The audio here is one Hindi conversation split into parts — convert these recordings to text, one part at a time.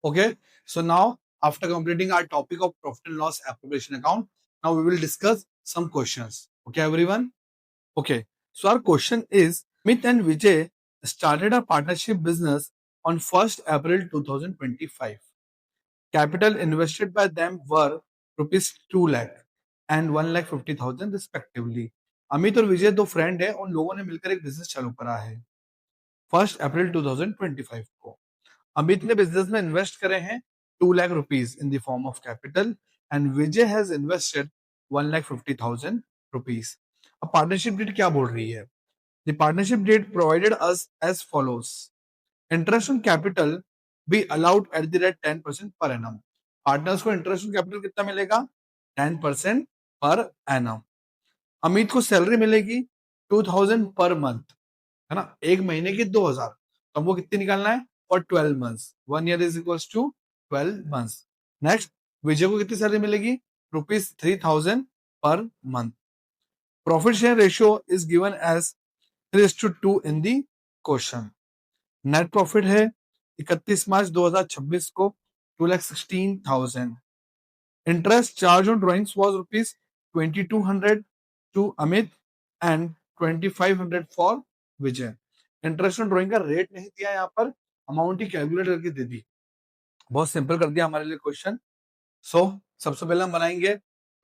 Okay, so now after completing our topic of profit and loss appropriation account, now we will discuss some questions. Okay, everyone. Okay, so our question is: Amit and Vijay started a partnership business on 1st April 2025. Capital invested by them were rupees 2 lakh and 1,50,000 respectively. Amit और विजय दो फ्रेंड है, उन लोगों ने मिलकर एक बिजनेस चालू करा है 1 अप्रैल 2025 को. अमित ने बिजनेस में इन्वेस्ट करे हैं 2 lakh rupees in the form of capital and Vijay has invested 1,50,000 rupees. अब पार्टनरशिप डेट क्या बोल रही है? The partnership deed provided us as follows. Interest on capital be allowed at the rate 10% per annum. Partners को इंटरेस्ट ऑन कैपिटल कितना मिलेगा? 10% पर एनम. अमित को सैलरी मिलेगी 2,000 पर मंथ, है ना, एक महीने की 2,000. तो हमको कितनी निकालना है? For 12 months. 1 year is equals to 12 months. Next, Vijay को कितनी सैलरी मिलेगी? Rupees 3,000 per month. Profit share ratio is given as 3:2 in the question. Net profit है 31 मार्च 2026 को 2,16,000. Interest charge on drawings was rupees 2,200 to Amit and 2,500 for Vijay. Interest on drawing का रेट नहीं दिया, यहाँ पर अमाउंट ही कैलकुलेट करके दे दी. बहुत सिंपल कर दिया हमारे लिए क्वेश्चन. सो सबसे पहले हम बनाएंगे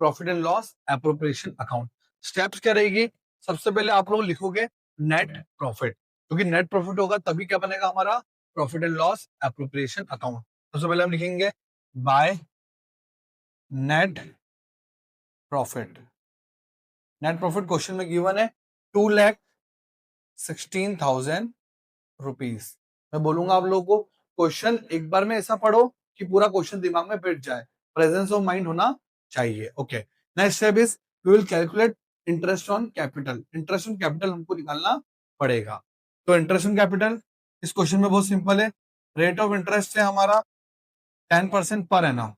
profit and loss appropriation account. Steps क्या रहेगी? सबसे पहले आप लोग लिखोगे नेट प्रॉफिट, क्योंकि नेट प्रॉफिट होगा तभी क्या बनेगा हमारा profit and loss appropriation account. सबसे पहले हम लिखेंगे by net profit. Net profit question में गिवन है 2,16,000 रुपीज. मैं बोलूंगा आप लोगों को क्वेश्चन एक बार में ऐसा पढ़ो कि पूरा क्वेश्चन दिमाग में बैठ जाए. प्रेजेंस ऑफ माइंड होना चाहिए. Okay, next step is we will calculate interest on capital. Interest on capital हमको निकालना पड़ेगा. तो इंटरेस्ट ऑन कैपिटल इस क्वेश्चन में बहुत सिंपल है. रेट ऑफ इंटरेस्ट है हमारा 10% पर एनम.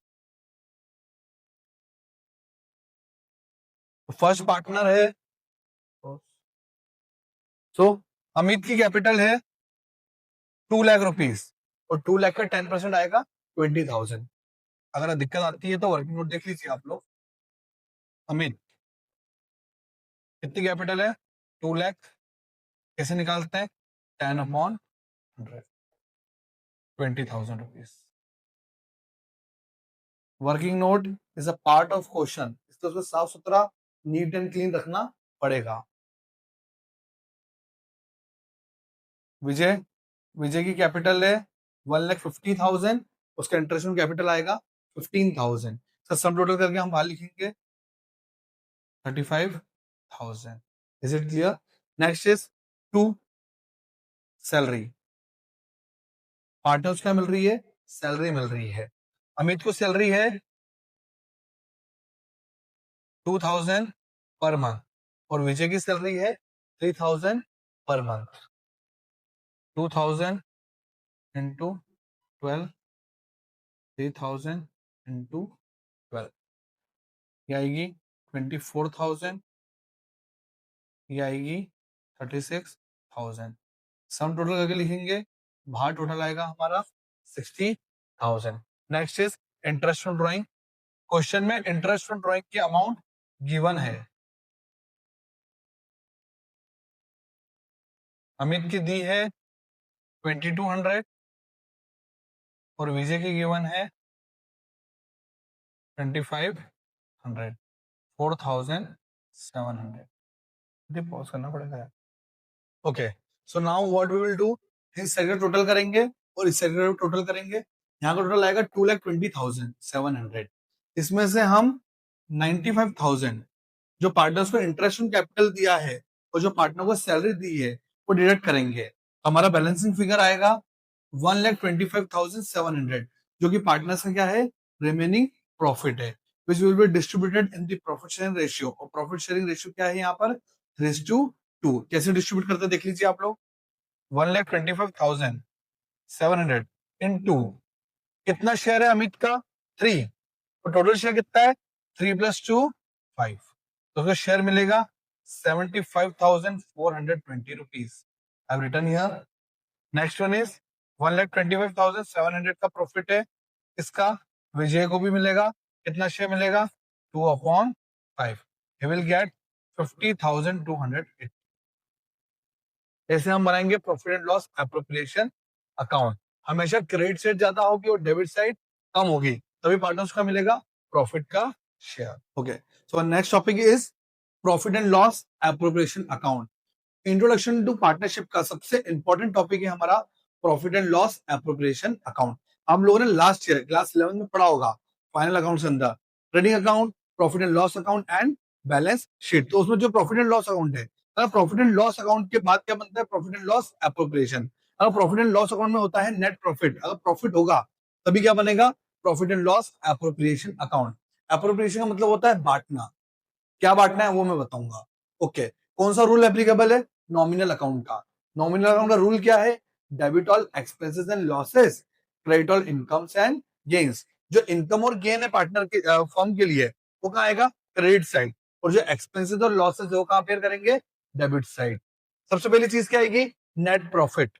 फर्स्ट पार्टनर है, सो अमित की कैपिटल है 2 लाख रुपीज और 2 लाख का 10% आएगा 20,000. अगर दिक्कत आती है तो वर्किंग नोट देख लीजिए आप लोग. अमित कितनी कैपिटल है? 2 लाख. कैसे निकालते हैं? 10/100, 20,000 rupees. Working note is a part of question, इसको उसको साफ सुथरा नीट एंड क्लीन रखना पड़ेगा. विजय की कैपिटल है 1,50,000, उसका इंटरेस्ट ऑन कैपिटल आएगा 15,000. सम टोटल करके हम बाहर लिखेंगे 35,000. Is it clear? Next is to salary. Partners क्या मिल रही है? सैलरी मिल रही है. अमित को सैलरी है 2,000 पर मंथ और विजय की सैलरी है 3,000 पर मंथ. 2,000 इंटू 12, 3,000 इंटू 12, ये आएगी 24,000, ये आएगी 36,000. सम टोटल करके लिखेंगे, बाहर टोटल आएगा हमारा 60,000. Next is interest on drawing. Question में इंटरेस्ट ऑन ड्रॉइंग की अमाउंट गिवन है. अमित की दी है 2,200 और विजय की गिवन है 2,500, 4,700. पॉज करना पड़ेगा. Okay, so now what we will do, इस साइड का टोटल करेंगे और इस साइड का टोटल करेंगे. यहाँ का टोटल आएगा 2,20,700. इसमें से हम 95,000 जो पार्टनर्स को इंटरेस्ट ऑन कैपिटल दिया है और जो पार्टनर को सैलरी दी है वो डिडक्ट करेंगे. हमारा बैलेंसिंग फिगर आएगा 1,25,700, जो कि पार्टनर्स का क्या है? रिमेनिंग प्रॉफिट है, which will be distributed in the profit sharing ratio. और प्रॉफिट शेयरिंग रेशियो क्या है यहाँ पर? 3:2. कैसे डिस्ट्रीब्यूट करते हैं देख लीजिए आप लोग. 1,25,700 इनटू कितना शेयर है अमित का? 3. तो टोटल शेयर कितना है? 3 + 2 5. तो उसका शेयर मिलेगा 75,420 rupees. I have written here. Next one is 1,25,700 का प्रॉफिट है इसका, विजय को भी मिलेगा, कितना शेयर मिलेगा, 2/5, he will get 50,280। ऐसे हम बनाएंगे profit and loss appropriation account. हमेशा क्रेडिट साइड ज्यादा होगी और डेबिट साइड कम होगी, तभी पार्टनर्स का मिलेगा प्रॉफिट का share. Okay, so next topic is profit and loss appropriation account. Introduction to partnership का सबसे इंपॉर्टेंट टॉपिक है हमारा profit and loss appropriation account. हम लोगों ने लास्ट ईयर क्लास 11 में पढ़ा होगा फाइनल अकाउंट के अंदर trading account, profit and loss account and balance sheet. तो उसमें जो प्रॉफिट एंड लॉस अकाउंट है, अगर प्रॉफिट एंड लॉस अकाउंट के बाद क्या बनता है, प्रॉफिट एंड लॉस एप्रोप्रिएशन। अगर प्रॉफिट एंड लॉस अकाउंट में होता है नेट प्रॉफिट, अगर प्रॉफिट होगा तभी क्या बनेगा, profit and loss appropriation account. Appropriation का मतलब होता है बांटना। क्या बांटना है वो मैं बताऊंगा। ओके, कौन सा रूल एप्लीकेबल है, नॉमिनल अकाउंट का। नॉमिनल अकाउंट का रूल क्या है, debit all expenses and losses, credit all incomes and gains. जो इनकम और गेन है पार्टनर के फर्म के लिए, वो कहाँ आएगा, क्रेडिट साइड। और जो एक्सपेंसेस और लॉसेस है वो कहाँ पेयर करेंगे, डेबिट साइड। सबसे पहली चीज क्या आएगी, net profit,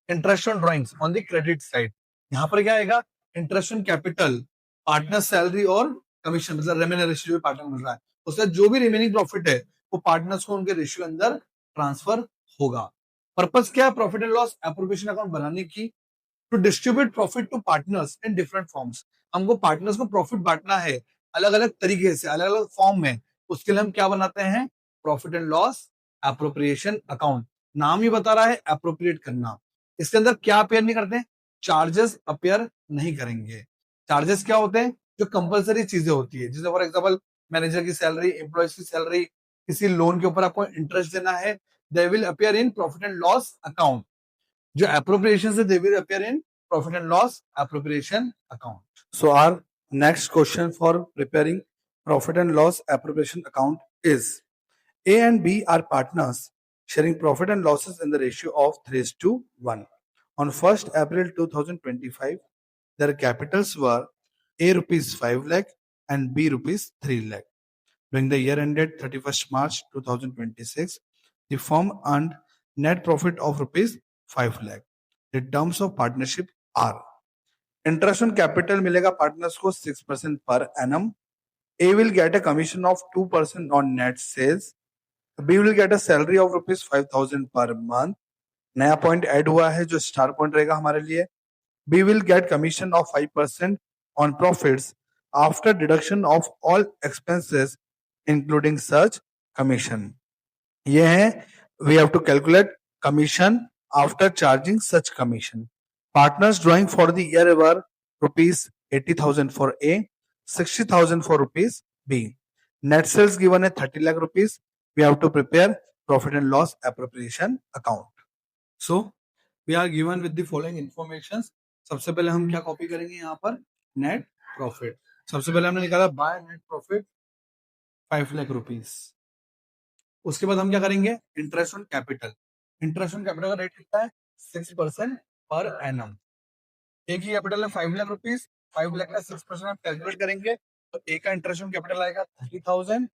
interest on drawings on the credit side. यहाँ पर क्या आएगा, interest on capital, partner salary और कमीशन, मतलब रेम्यूनरेशन जो पार्टनर मिल रहा है, उससे जो भी रिमेनिंग प्रॉफिट है वो पार्टनर्स को उनके रेशियो अंदर ट्रांसफर होगा। पर्पस क्या है profit and loss appropriation account बनाने की, to distribute profit to partners in different forms. हमको पार्टनर्स को प्रॉफिट बांटना है अलग अलग तरीके से, अलग अलग फॉर्म में। उसके लिए हम क्या बनाते हैं, profit and loss appropriation account. नाम ही बता रहा है एप्रोप्रिएट करना। इसके अंदर क्या अपेयर नहीं करते, चार्जेस अपेयर नहीं करेंगे। चार्जेस क्या होते हैं, जो कंपलसरी चीजें होती है, जैसे फॉर एग्जाम्पल मैनेजर की सैलरी, एम्प्लॉयज की सैलरी, किसी लोन के ऊपर आपको इंटरेस्ट देना है, they will appear in profit and loss account. जो appropriations है, they will appear in profit and loss appropriation account. So our next question for preparing profit and loss appropriation account is, A and B are partners sharing profit and losses in the ratio of 3:1. On 1st April 2025, their capitals were A rupees 5 lakh and B rupees 3 lakh. During the year ended 31st March 2026, the firm earned net profit of rupees 5 lakh. The terms of partnership are, interest on capital मिलेगा partners को 6% per annum. A will get a commission of 2% on net sales. B will get a salary of rupees 5,000 per month. नया पॉइंट ऐड हुआ है जो स्टार पॉइंट रहेगा हमारे लिए। B will get commission of 5% on profits after deduction of all expenses including such commission. ये है, we have to calculate commission after charging such commission. Partners drawing for the year were rupees 80,000 for A, 60,000 for rupees B. Net sales given है 30 lakh rupees. We have to prepare profit and loss appropriation account. So we are given with the following informations. सबसे पहले हम क्या कॉपी करेंगे यहाँ पर, नेट प्रॉफिट। सबसे पहले हमने निकाला by net profit 5 lakh rupees. उसके बाद हम क्या करेंगे, interest on capital. Interest on capital का रेट कितना है, 6% पर एनम। एक ही कैपिटल है 5 लाख रुपीस, 5 लाख का 6% आप कैलकुलेट करेंगे तो ए का इंटरेस्ट ऑन कैपिटल आएगा 30,000।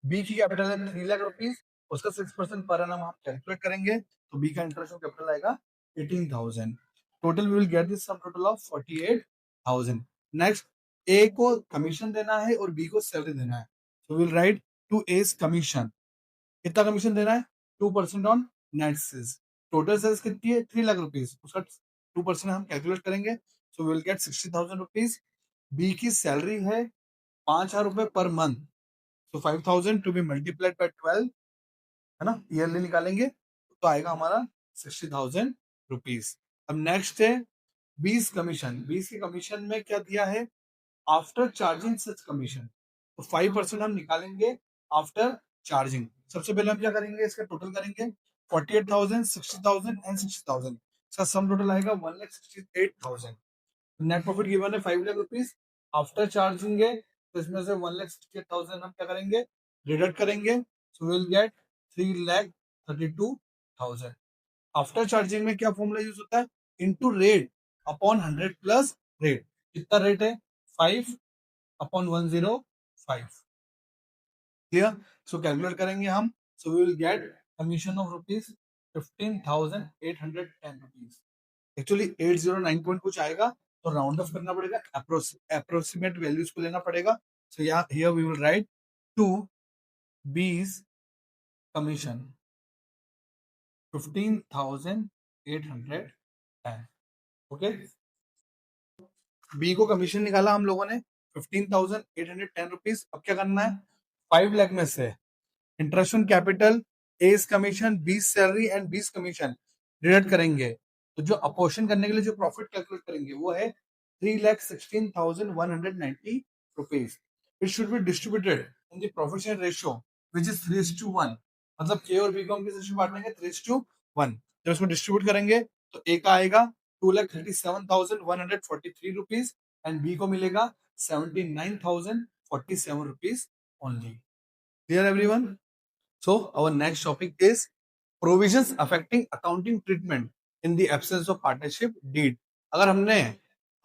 बी की कैपिटल है 3 लाख रुपीस, उसका 6% पर एनम हम कैलकुलेट करेंगे तो बी का इंटरेस्ट ऑन कैपिटल आएगा 18,000। Total we will get this sum total of 48,000। Next, A को कमीशन देना है और बी को सैलरी देना है, तो will write to A's commission. कितना कमीशन देना है, 2% on net sales. Total sales कितनी है, 3 लाख रुपीस, उसका 2% हम कैलकुलेट करेंगे, so will get 60,000 rupees. B की सैलरी है 5,000 रुपए per month, so 5,000 to be multiplied by 12, है ना, ईयरली निकालेंगे तो आएगा हमारा 60,000 रुपीज। अब नेक्स्ट है 20 कमीशन। 20 के कमीशन में क्या दिया है, आफ्टर चार्जिंग सच कमीशन, तो 5% हम निकालेंगे आफ्टर चार्जिंग। सबसे पहले हम क्या करेंगे, इसका टोटल करेंगे 48,000, 60,000 एंड 60,000। इसका सम टोटल आएगा 1,68,000। नेट प्रॉफिट गिवन है 5 लाख रुपीस, आफ्टर चार्जिंग है तो इसमें से 1,68,000 हम क्या करेंगे, डिडक्ट करेंगे, so will get 3,32,000। After charging में क्या फॉर्मूला यूज होता है, into rate upon 100 plus rate. कितना रेट है, 5/105। क्लियर, सो कैलकुलेट करेंगे हम, so we will get commission of rupees 15,810 rupees. Actually 809 point कुछ आएगा तो राउंड ऑफ करना पड़ेगा, अप्रोक्सीमेट वैल्यूज को लेना पड़ेगा. So here we will write 2 B's commission 15,810. Okay, B को कमीशन निकाला हम लोगों ने 15,810 रुपीज. अब क्या करना है, 5 लाख में से interest on capital, A's commission, B salary and B's commission deduct करेंगे. तो जो अपोर्शन करने के लिए जो प्रॉफिट कैलकुलेट करेंगे वो है 3,16,190 rupees. It should be distributed in the profit share ratio which is 3:1. मतलब ए और बी को हम किस रेशियो में बांटेंगे, 3:1. जब इसमें डिस्ट्रीब्यूट करेंगे तो ए का आएगा 2,37,143 रुपीज एंड बी को मिलेगा 79,047 rupees only. Clear everyone? So our next topic is provisions affecting accounting treatment in the absence of partnership deed. अगर हमने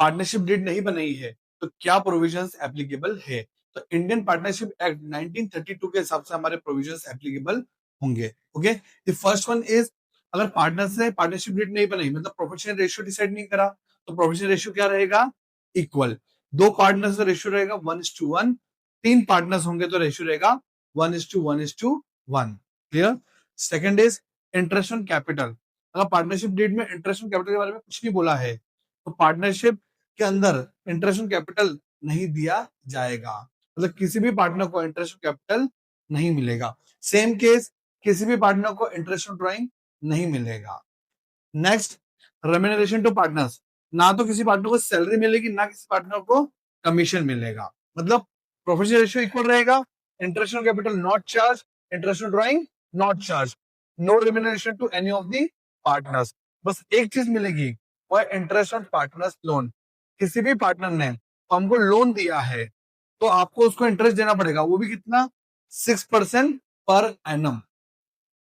पार्टनरशिप डीड नहीं बनाई है तो क्या प्रोविजंस एप्लीकेबल है? तो इंडियन पार्टनरशिप एक्ट 1932 के हिसाब से हमारे प्रोविजंस एप्लीकेबल होंगे. Okay, the first one is, अगर पार्टनर्स ने पार्टनरशिप डीड नहीं बनाई, मतलब प्रोपोर्शनल रेशियो डिसाइड नहीं करा, तो प्रोपोर्शनल रेशियो क्या रहेगा, इक्वल. दो पार्टनर्स का रेशियो रहेगा 1:1. तीन पार्टनर्स होंगे तो रेशियो रहेगा 1:1:1. Clear? Second is interest on capital. अगर पार्टनरशिप डीड में इंटरेस्ट ऑन कैपिटल के बारे में कुछ नहीं बोला है तो पार्टनरशिप के अंदर इंटरेस्ट ऑन कैपिटल नहीं दिया जाएगा, मतलब किसी भी पार्टनर को इंटरेस्ट ऑन कैपिटल नहीं मिलेगा. सेम केस, किसी भी पार्टनर को इंटरेस्ट ऑन ड्राइंग नहीं मिलेगा. Next, remuneration to partners. ना तो किसी पार्टनर को सैलरी मिलेगी, ना किसी पार्टनर को कमीशन मिलेगा. मतलब प्रोफेशनल रेशियो इक्वल रहेगा. Interest on capital not charge, interest on drawing not charge, no remuneration to any of the partners. बस एक चीज मिलेगी, वो है इंटरेस्ट ऑन पार्टनर्स लोन. किसी भी पार्टनर ने हमको लोन दिया है तो आपको उसको इंटरेस्ट देना पड़ेगा, वो भी कितना, 6% पर एनम.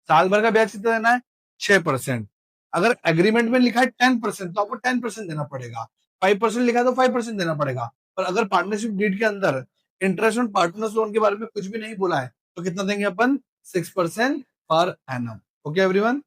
साल भर का ब्याज कितना देना है, 6%. अगर एग्रीमेंट में लिखा है 10% तो आपको 10% देना पड़ेगा. 5% लिखा है तो 5% देना पड़ेगा. पर अगर पार्टनरशिप डीड के अंदर इंटरेस्ट ऑन पार्टनर्स लोन के बारे में कुछ भी नहीं बोला है तो कितना देंगे अपन, 6% पर एनम. Okay everyone?